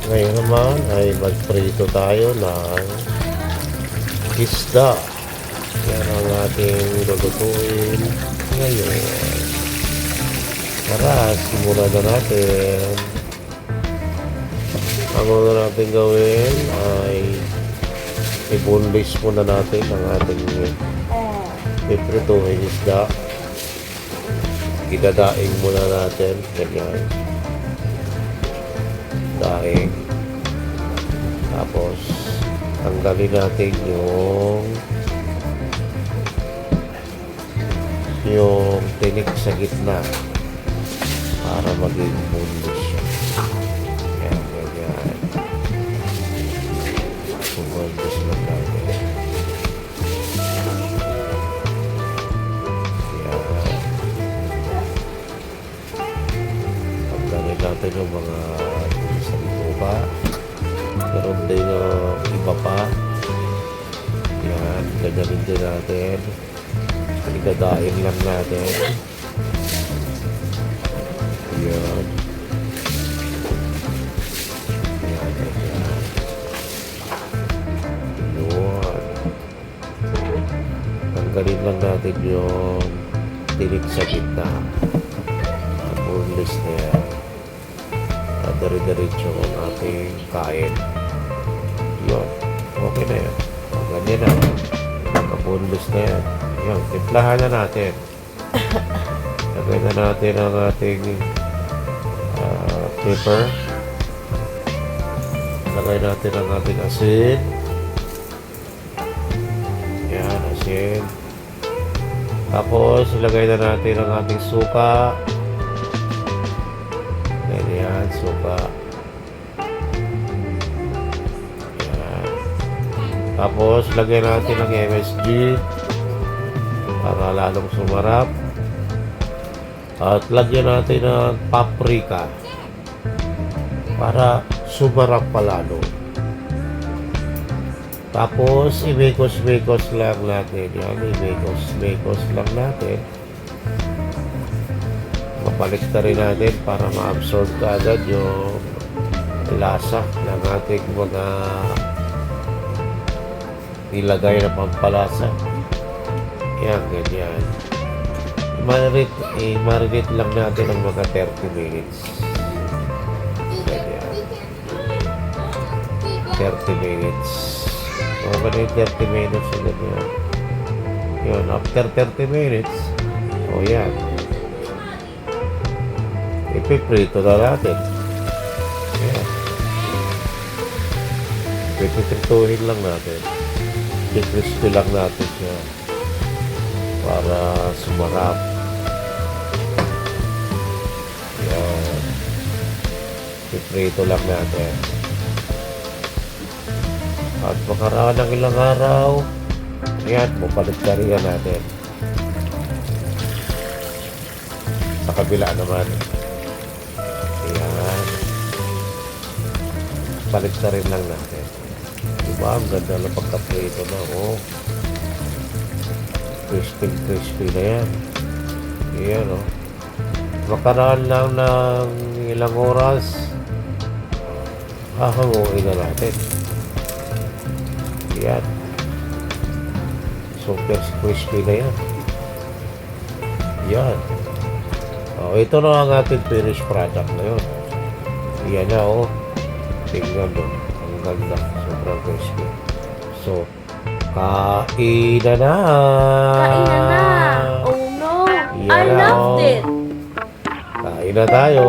Ngayon naman ay magprito tayo ng isda. Yan ang ating lulutuin ngayon. Tara, simulan na natin. Ang una natin gawin ay i-boneless muna natin ang ating piprituhin isda. Idadaing muna natin. Ganyan. Daing. Tapos, tanggalin natin yung tinik sa gitna para maging boneless siya. Yan, ganyan. Boneless lang natin. Yan. Tanggalin natin yung mga sa bituka. Meron din yung iba pa. Yan, ganyan din natin. Igadain lang natin. Yan. Yan, yan. Yun. Tanggalin lang natin yung tinik sa gitna. Ang boneless na yan. Dari-diretso ang ating kain. Yun. Okay na yan. Ganyan na. Nakaboneless na yan. Yan. Timplahan na natin. Lagay na natin ang ating pepper. Lagay natin ang ating asin. Yan. Asin. Tapos, ilagay na natin ang ating suka. Yan, suka. Yan. Tapos, lagyan natin ng MSG para lalong sumarap. At lagyan natin ng paprika para sumarap pa lalo. Tapos, imikos-mikos lang natin. Yan, imikos-mikos lang natin. Mapalik na rin natin para ma-absorb ka agad yung lasa ng ating mga nilagay na pampalasa. Yan, ganyan. I-marinate lang natin ng mga 30 minutes. Ganyan. 30 minutes. Mga 30 minutes na ganyan. Yun, after 30 minutes, o yan. Ipiprito na natin. Ayan. Ipiprituhin lang natin. Ipicrispy lang natin siya para sumarap. Ayan. Ipiprito lang natin. At makaraan ng ilang araw, ayan, mapalit ka rin natin. Sa kabila naman. Ayan. Balik na rin lang natin. Diba? Ang ganda na pagka-prito na. Oh. Crispy na yan. Ayan, oh. Makaraan lang ng ilang oras. Hahanguin na natin. Ayan. Super crispy na yan. Ayan. Oh, ito na ang ating finished product ngayon. Yan na, oh. Tingnan mo. Ang ganda. Sobrang crispy. So, kain na na. Kain na na. Oh no. Yan I na, loved oh. it. Kain na tayo.